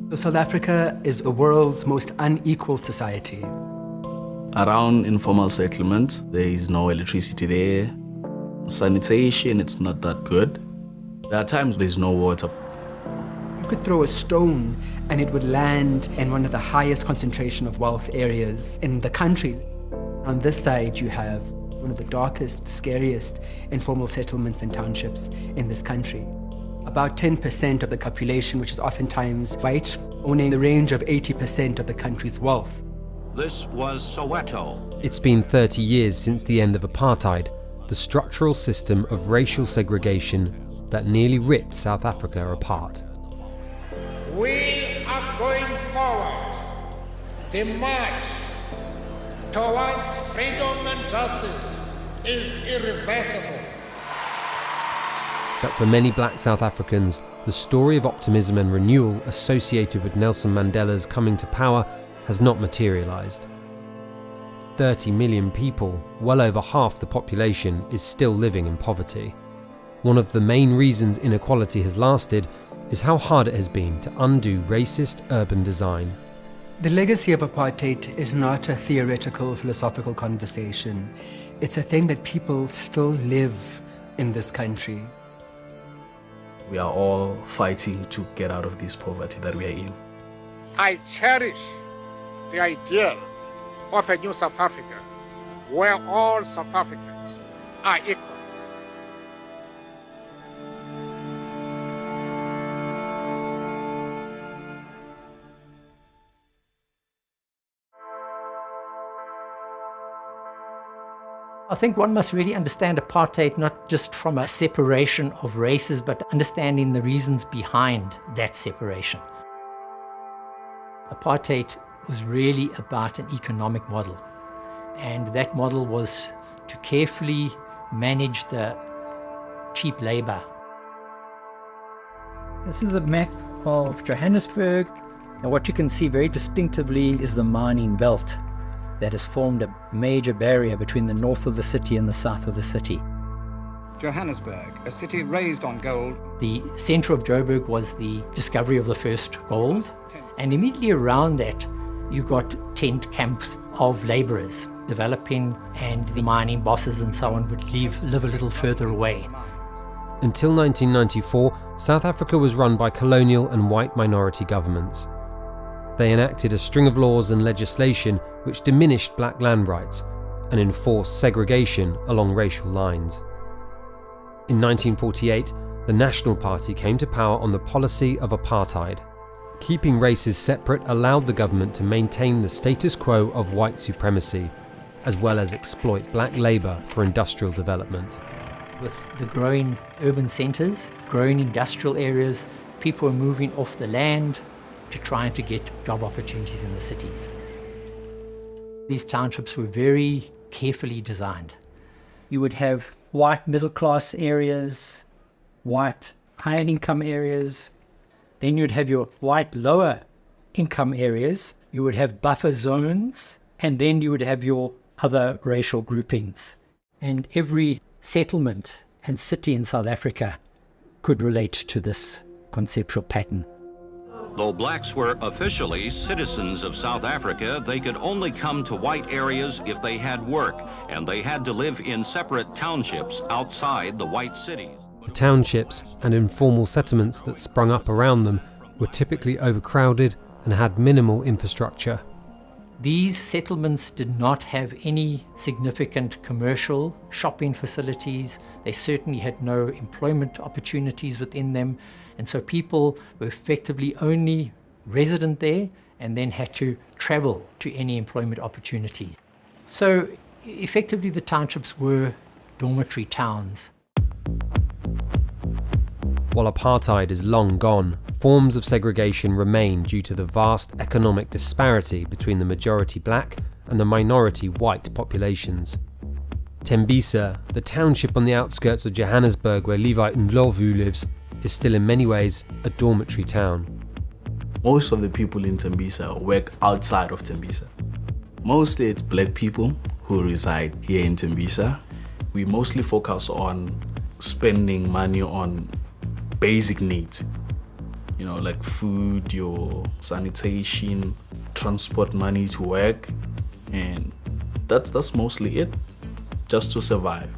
So South Africa is the world's most unequal society. Around informal settlements, there is no electricity there. Sanitation, it's not that good. There are times there's no water. You could throw a stone and it would land in one of the highest concentration of wealth areas in the country. On this side, you have one of the darkest, scariest informal settlements and townships in this country. About 10% of the population, which is oftentimes white, owning the range of 80% of the country's wealth. This was Soweto. It's been 30 years since the end of apartheid, the structural system of racial segregation that nearly ripped South Africa apart. We are going forward. The march towards freedom and justice is irreversible. But for many black South Africans, the story of optimism and renewal associated with Nelson Mandela's coming to power has not materialised. 30 million people, well over half the population, is still living in poverty. One of the main reasons inequality has lasted is how hard it has been to undo racist urban design. The legacy of apartheid is not a theoretical, philosophical conversation. It's a thing that people still live in this country. We are all fighting to get out of this poverty that we are in. I cherish the ideal of a new South Africa where all South Africans are equal. I think one must really understand apartheid not just from a separation of races, but understanding the reasons behind that separation. Apartheid was really about an economic model, and that model was to carefully manage the cheap labor. This is a map of Johannesburg, and what you can see very distinctively is the mining belt that has formed a major barrier between the north of the city and the south of the city. Johannesburg, a city raised on gold. The centre of Joburg was the discovery of the first gold, and immediately around that you got tent camps of labourers developing, and the mining bosses and so on would live a little further away. Until 1994, South Africa was run by colonial and white minority governments. They enacted a string of laws and legislation which diminished black land rights and enforced segregation along racial lines. In 1948, the National Party came to power on the policy of apartheid. Keeping races separate allowed the government to maintain the status quo of white supremacy, as well as exploit black labour for industrial development. With the growing urban centres, growing industrial areas, people were moving off the land to trying to get job opportunities in the cities. These townships were very carefully designed. You would have white middle-class areas, white high-income areas. Then you'd have your white lower-income areas. You would have buffer zones, and then you would have your other racial groupings. And every settlement and city in South Africa could relate to this conceptual pattern. Though blacks were officially citizens of South Africa, they could only come to white areas if they had work, and they had to live in separate townships outside the white cities. The townships and informal settlements that sprung up around them were typically overcrowded and had minimal infrastructure. These settlements did not have any significant commercial shopping facilities. They certainly had no employment opportunities within them. And so people were effectively only resident there and then had to travel to any employment opportunities. So effectively the townships were dormitory towns. While apartheid is long gone, forms of segregation remain due to the vast economic disparity between the majority black and the minority white populations. Tembisa, the township on the outskirts of Johannesburg where Levi Ndlovu lives, is still in many ways a dormitory town. Most of the people in Tembisa work outside of Tembisa. Mostly it's black people who reside here in Tembisa. We mostly focus on spending money on basic needs. You know, like food, your sanitation, transport money to work, and that's mostly it, just to survive.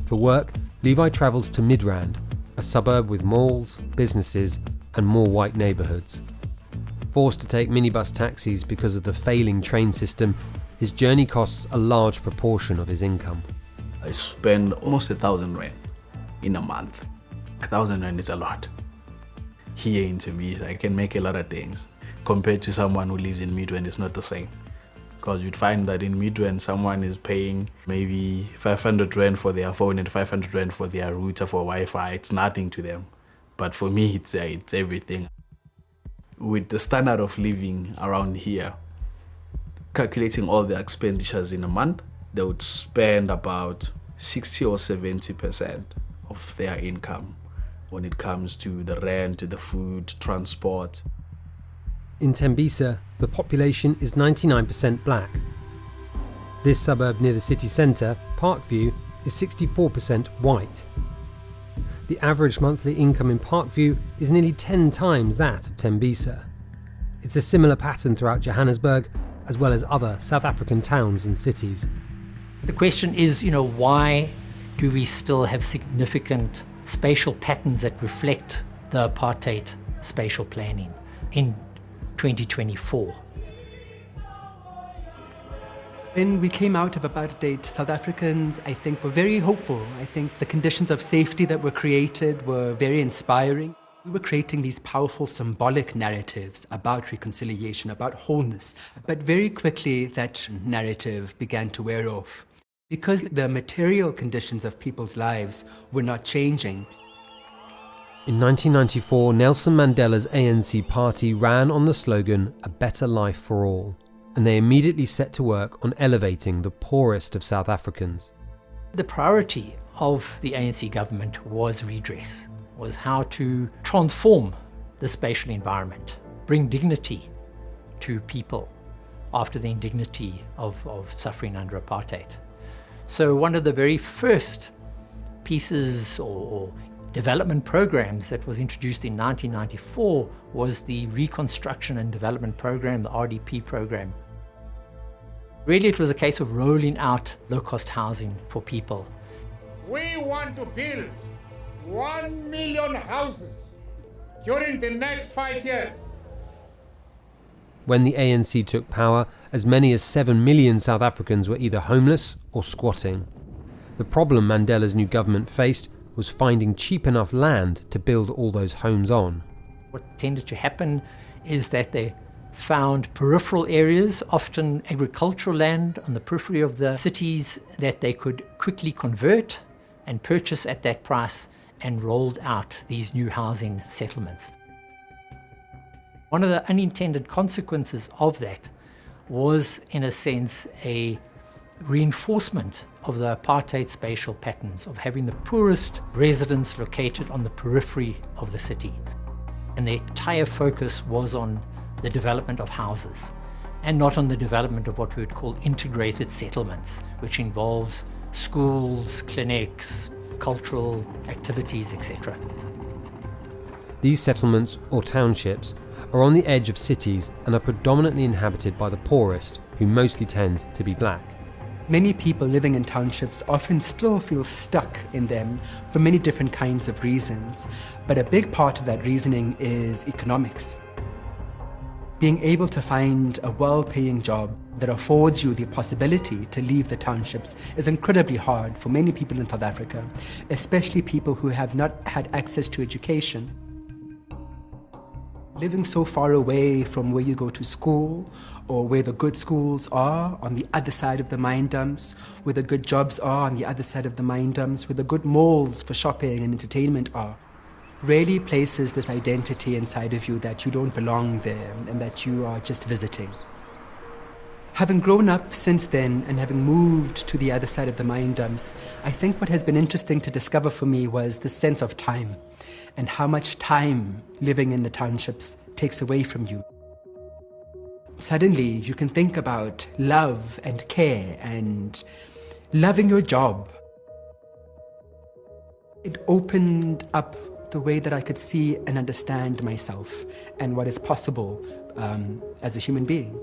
For work, Levi travels to Midrand, a suburb with malls, businesses, and more white neighbourhoods. Forced to take minibus taxis because of the failing train system, his journey costs a large proportion of his income. I spend almost 1,000 rand in a month. 1,000 rand is a lot. Here in Tembisa, I can make a lot of things. Compared to someone who lives in Midrand, it's not the same. Because you'd find that in Midrand, someone is paying maybe 500 rand for their phone and 500 rand for their router for Wi-Fi. It's nothing to them. But for me, it's everything. With the standard of living around here, calculating all the expenditures in a month, they would spend about 60 or 70% of their income when it comes to the rent, the food, transport. In Tembisa, the population is 99% black. This suburb near the city centre, Parkview, is 64% white. The average monthly income in Parkview is nearly 10 times that of Tembisa. It's a similar pattern throughout Johannesburg, as well as other South African towns and cities. The question is, why do we still have significant spatial patterns that reflect the apartheid spatial planning in 2024? When we came out of apartheid, South Africans, I think, were very hopeful. I think the conditions of safety that were created were very inspiring. We were creating these powerful symbolic narratives about reconciliation, about wholeness. But very quickly, that narrative began to wear off. Because the material conditions of people's lives were not changing. In 1994, Nelson Mandela's ANC party ran on the slogan, "A better life for all," and they immediately set to work on elevating the poorest of South Africans. The priority of the ANC government was redress, was how to transform the spatial environment, bring dignity to people after the indignity of suffering under apartheid. So one of the very first pieces or development programs that was introduced in 1994 was the Reconstruction and Development Program, the RDP program. Really, it was a case of rolling out low-cost housing for people. We want to build 1 million houses during the next 5 years. When the ANC took power, as many as 7 million South Africans were either homeless or squatting. The problem Mandela's new government faced was finding cheap enough land to build all those homes on. What tended to happen is that they found peripheral areas, often agricultural land on the periphery of the cities, that they could quickly convert and purchase at that price, and rolled out these new housing settlements. One of the unintended consequences of that was, in a sense, a reinforcement of the apartheid spatial patterns of having the poorest residents located on the periphery of the city. And the entire focus was on the development of houses and not on the development of what we would call integrated settlements, which involves schools, clinics, cultural activities, etc. These settlements, or townships, are on the edge of cities and are predominantly inhabited by the poorest, who mostly tend to be black. Many people living in townships often still feel stuck in them for many different kinds of reasons, but a big part of that reasoning is economics. Being able to find a well-paying job that affords you the possibility to leave the townships is incredibly hard for many people in South Africa, especially people who have not had access to education. Living so far away from where you go to school, or where the good schools are on the other side of the mine dumps, where the good jobs are on the other side of the mine dumps, where the good malls for shopping and entertainment are, really places this identity inside of you that you don't belong there and that you are just visiting. Having grown up since then and having moved to the other side of the mine dumps, I think what has been interesting to discover for me was the sense of time and how much time living in the townships takes away from you. Suddenly, you can think about love and care and loving your job. It opened up the way that I could see and understand myself and what is possible as a human being.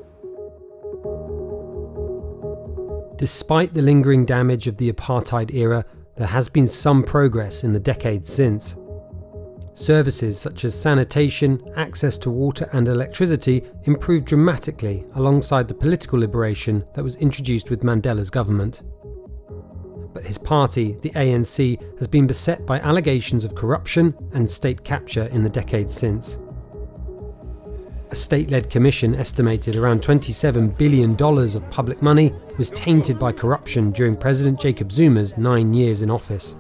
Despite the lingering damage of the apartheid era, there has been some progress in the decades since. Services such as sanitation, access to water and electricity improved dramatically alongside the political liberation that was introduced with Mandela's government. But his party, the ANC, has been beset by allegations of corruption and state capture in the decades since. A state-led commission estimated around $27 billion of public money was tainted by corruption during President Jacob Zuma's 9 years in office.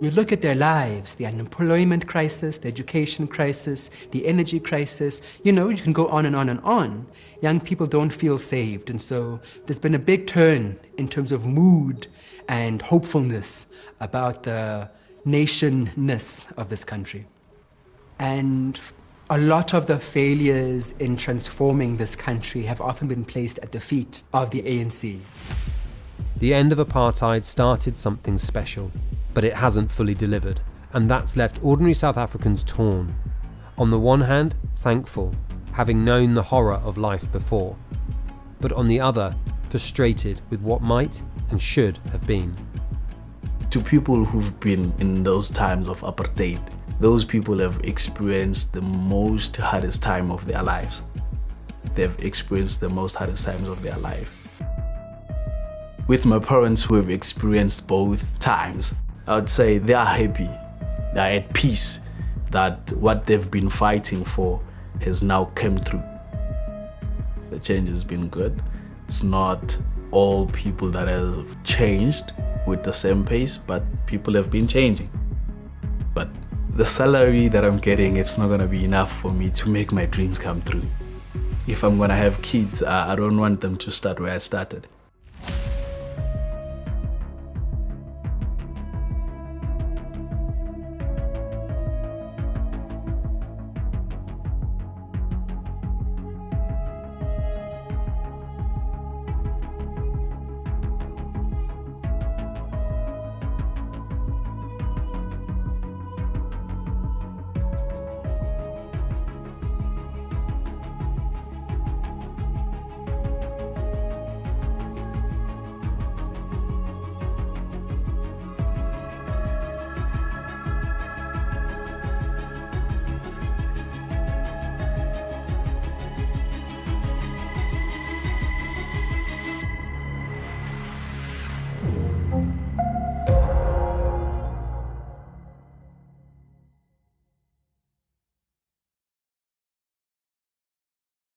You look at their lives, the unemployment crisis, the education crisis, the energy crisis, you can go on and on and on. Young people don't feel saved, and so there's been a big turn in terms of mood and hopefulness about the nation-ness of this country. And a lot of the failures in transforming this country have often been placed at the feet of the ANC. The end of apartheid started something special, but it hasn't fully delivered, and that's left ordinary South Africans torn. On the one hand, thankful, having known the horror of life before, but on the other, frustrated with what might and should have been. To people who've been in those times of apartheid, those people have experienced the most hardest time of their lives. They've experienced the most hardest times of their life. With my parents who have experienced both times, I would say they are happy, they are at peace that what they've been fighting for has now come through. The change has been good. It's not all people that have changed with the same pace, but people have been changing. But the salary that I'm getting, it's not gonna be enough for me to make my dreams come through. If I'm gonna have kids, I don't want them to start where I started.